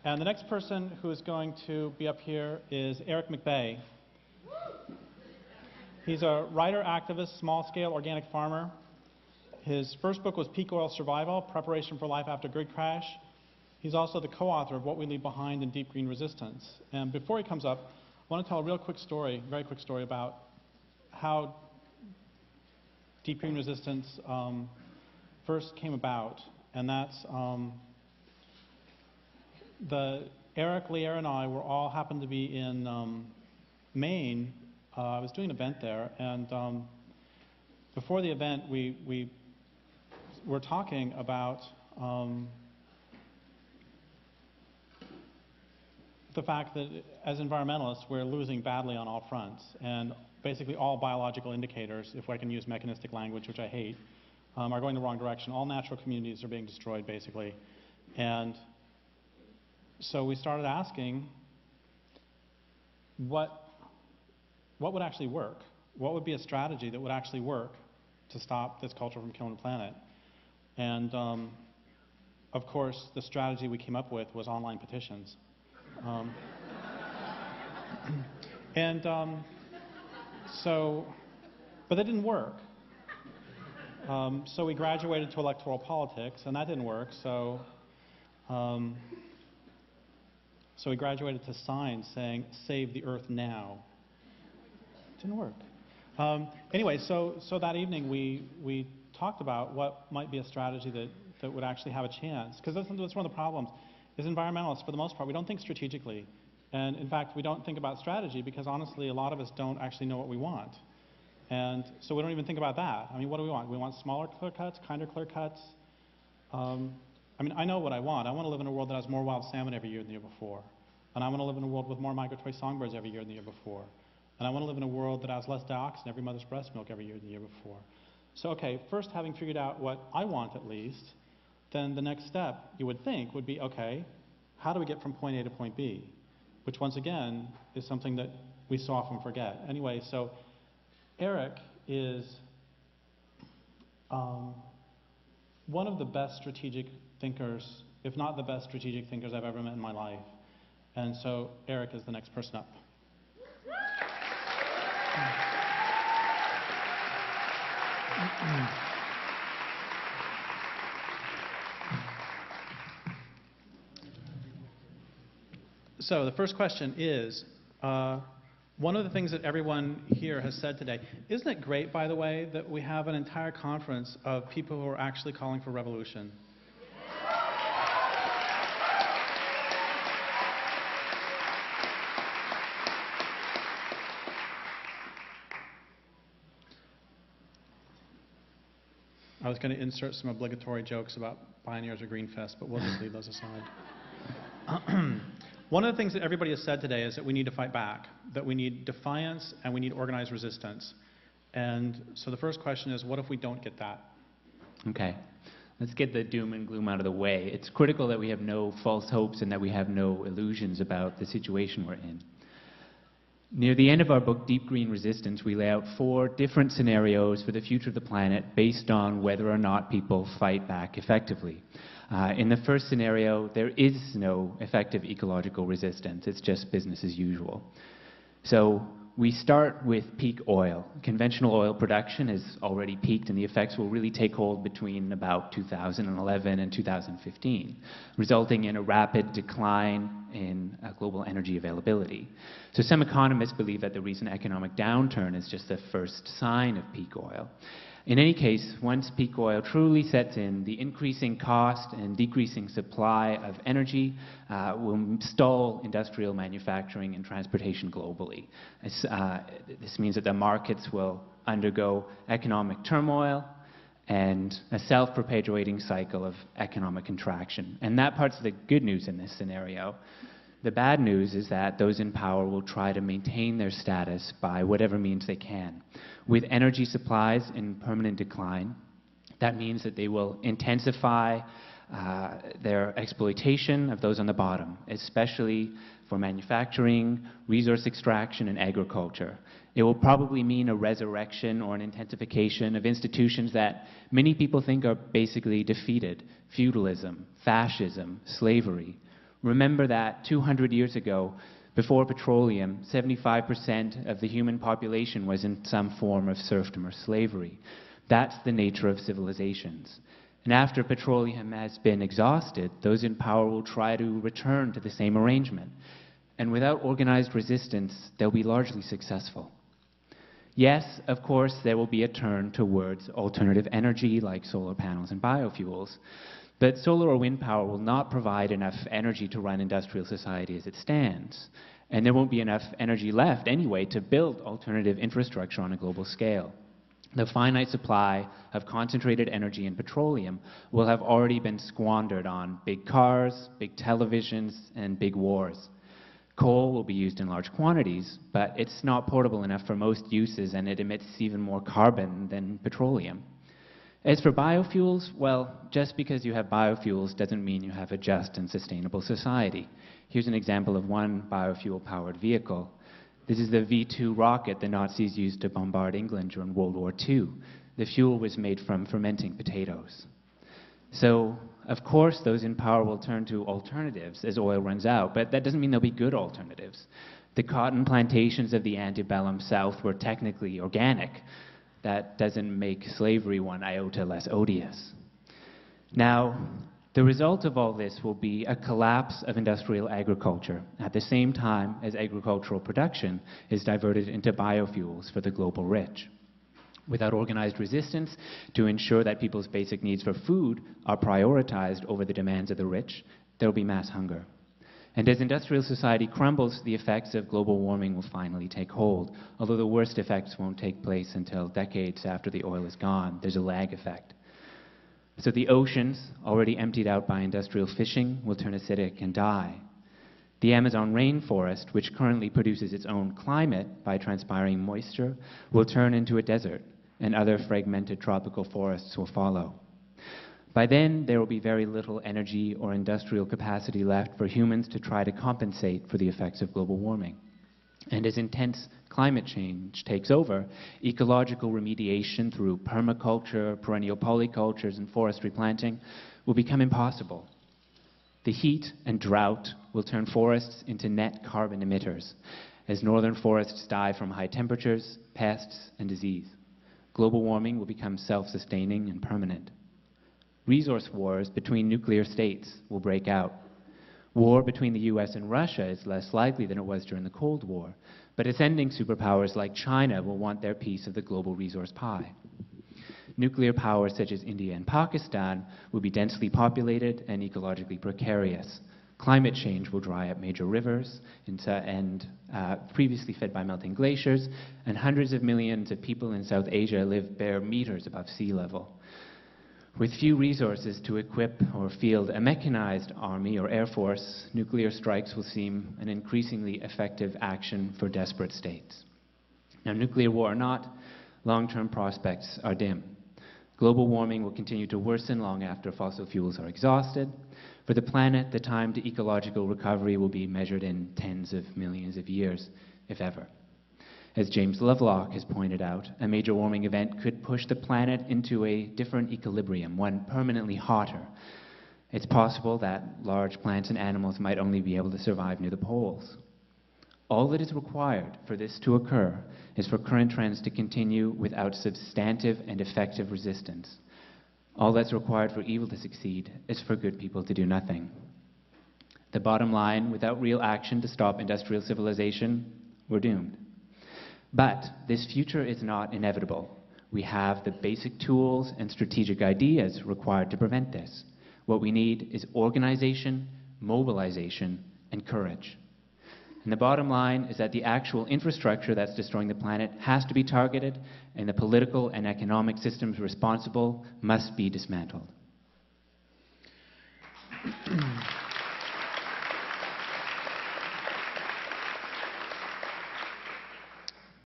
And the next person who is going to be up here is Aric McBay. He's a writer, activist, small-scale organic farmer. His first book was Peak Oil Survival, Preparation for Life After Grid Crash. He's also the co-author of What We Leave Behind in Deep Green Resistance. And before he comes up, I want to tell a real quick story, very quick story about how Deep Green Resistance first came about. And that's Aric, Lear, and I were all happened to be in Maine. I was doing an event there, and before the event, we were talking about the fact that as environmentalists, we're losing badly on all fronts, and basically all biological indicators, if I can use mechanistic language, which I hate, are going the wrong direction. All natural communities are being destroyed, basically. And so we started asking, what would actually work? What would be a strategy that would actually work to stop this culture from killing the planet? And of course, the strategy we came up with was online petitions. But that didn't work. So we graduated to electoral politics, and that didn't work. So we graduated to signs saying, "Save the Earth now." Didn't work. Anyway, so that evening we talked about what might be a strategy that would actually have a chance. Because that's one of the problems, is environmentalists, for the most part, we don't think strategically. And in fact, we don't think about strategy because honestly, a lot of us don't actually know what we want. And so we don't even think about that. I mean, what do we want? We want smaller clear cuts, kinder clear cuts. I mean, I know what I want. I want to live in a world that has more wild salmon every year than the year before. And I want to live in a world with more migratory songbirds every year than the year before. And I want to live in a world that has less dioxin every mother's breast milk every year than the year before. So, okay, first having figured out what I want at least, then the next step, you would think, would be, okay, how do we get from point A to point B? Which, once again, is something that we so often forget. Anyway, so Aric is one of the best strategic thinkers, if not the best strategic thinkers I've ever met in my life. And so Aric is the next person up. So the first question is, one of the things that everyone here has said today, isn't it great, by the way, that we have an entire conference of people who are actually calling for revolution? I was going to insert some obligatory jokes about pioneers of Greenfest, but we'll just leave those aside. One of the things that everybody has said today is that we need to fight back, that we need defiance and we need organized resistance. And so the first question is, what if we don't get that? Okay. Let's get the doom and gloom out of the way. It's critical that we have no false hopes and that we have no illusions about the situation we're in. Near the end of our book, Deep Green Resistance, we lay out 4 different scenarios for the future of the planet based on whether or not people fight back effectively. In the first scenario, there is no effective ecological resistance. It's just business as usual. So we start with peak oil. Conventional oil production has already peaked, and the effects will really take hold between about 2011 and 2015, resulting in a rapid decline in global energy availability. So some economists believe that the recent economic downturn is just the first sign of peak oil. In any case, once peak oil truly sets in, the increasing cost and decreasing supply of energy will stall industrial manufacturing and transportation globally. This means that the markets will undergo economic turmoil and a self-perpetuating cycle of economic contraction. And that part's the good news in this scenario. The bad news is that those in power will try to maintain their status by whatever means they can. With energy supplies in permanent decline, that means that they will intensify their exploitation of those on the bottom, especially for manufacturing, resource extraction, and agriculture. It will probably mean a resurrection or an intensification of institutions that many people think are basically defeated: feudalism, fascism, slavery, Remember that 200 years ago, before petroleum, 75% of the human population was in some form of serfdom or slavery. That's the nature of civilizations. And after petroleum has been exhausted, those in power will try to return to the same arrangement. And without organized resistance, they'll be largely successful. Yes, of course, there will be a turn towards alternative energy like solar panels and biofuels. But solar or wind power will not provide enough energy to run industrial society as it stands. And there won't be enough energy left anyway to build alternative infrastructure on a global scale. The finite supply of concentrated energy in petroleum will have already been squandered on big cars, big televisions, and big wars. Coal will be used in large quantities, but it's not portable enough for most uses, and it emits even more carbon than petroleum. As for biofuels, well, just because you have biofuels doesn't mean you have a just and sustainable society. Here's an example of one biofuel-powered vehicle. This is the V-2 rocket the Nazis used to bombard England during World War II. The fuel was made from fermenting potatoes. So, of course, those in power will turn to alternatives as oil runs out, but that doesn't mean they'll be good alternatives. The cotton plantations of the antebellum South were technically organic. That doesn't make slavery one iota less odious. Now, the result of all this will be a collapse of industrial agriculture at the same time as agricultural production is diverted into biofuels for the global rich. Without organized resistance to ensure that people's basic needs for food are prioritized over the demands of the rich, there will be mass hunger. And as industrial society crumbles, the effects of global warming will finally take hold, although the worst effects won't take place until decades after the oil is gone. There's a lag effect. So the oceans, already emptied out by industrial fishing, will turn acidic and die. The Amazon rainforest, which currently produces its own climate by transpiring moisture, will turn into a desert, and other fragmented tropical forests will follow. By then, there will be very little energy or industrial capacity left for humans to try to compensate for the effects of global warming. And as intense climate change takes over, ecological remediation through permaculture, perennial polycultures, and forest replanting will become impossible. The heat and drought will turn forests into net carbon emitters, as northern forests die from high temperatures, pests, and disease. Global warming will become self-sustaining and permanent. Resource wars between nuclear states will break out. War between the US and Russia is less likely than it was during the Cold War, but ascending superpowers like China will want their piece of the global resource pie. Nuclear powers such as India and Pakistan will be densely populated and ecologically precarious. Climate change will dry up major rivers previously fed by melting glaciers, and hundreds of millions of people in South Asia live bare meters above sea level. With few resources to equip or field a mechanized army or air force, nuclear strikes will seem an increasingly effective action for desperate states. Now, nuclear war or not, long-term prospects are dim. Global warming will continue to worsen long after fossil fuels are exhausted. For the planet, the time to ecological recovery will be measured in tens of millions of years, if ever. As James Lovelock has pointed out, a major warming event could push the planet into a different equilibrium, one permanently hotter. It's possible that large plants and animals might only be able to survive near the poles. All that is required for this to occur is for current trends to continue without substantive and effective resistance. All that's required for evil to succeed is for good people to do nothing. The bottom line, without real action to stop industrial civilization, we're doomed. But this future is not inevitable. We have the basic tools and strategic ideas required to prevent this. What we need is organization, mobilization, and courage. And the bottom line is that the actual infrastructure that's destroying the planet has to be targeted, and the political and economic systems responsible must be dismantled.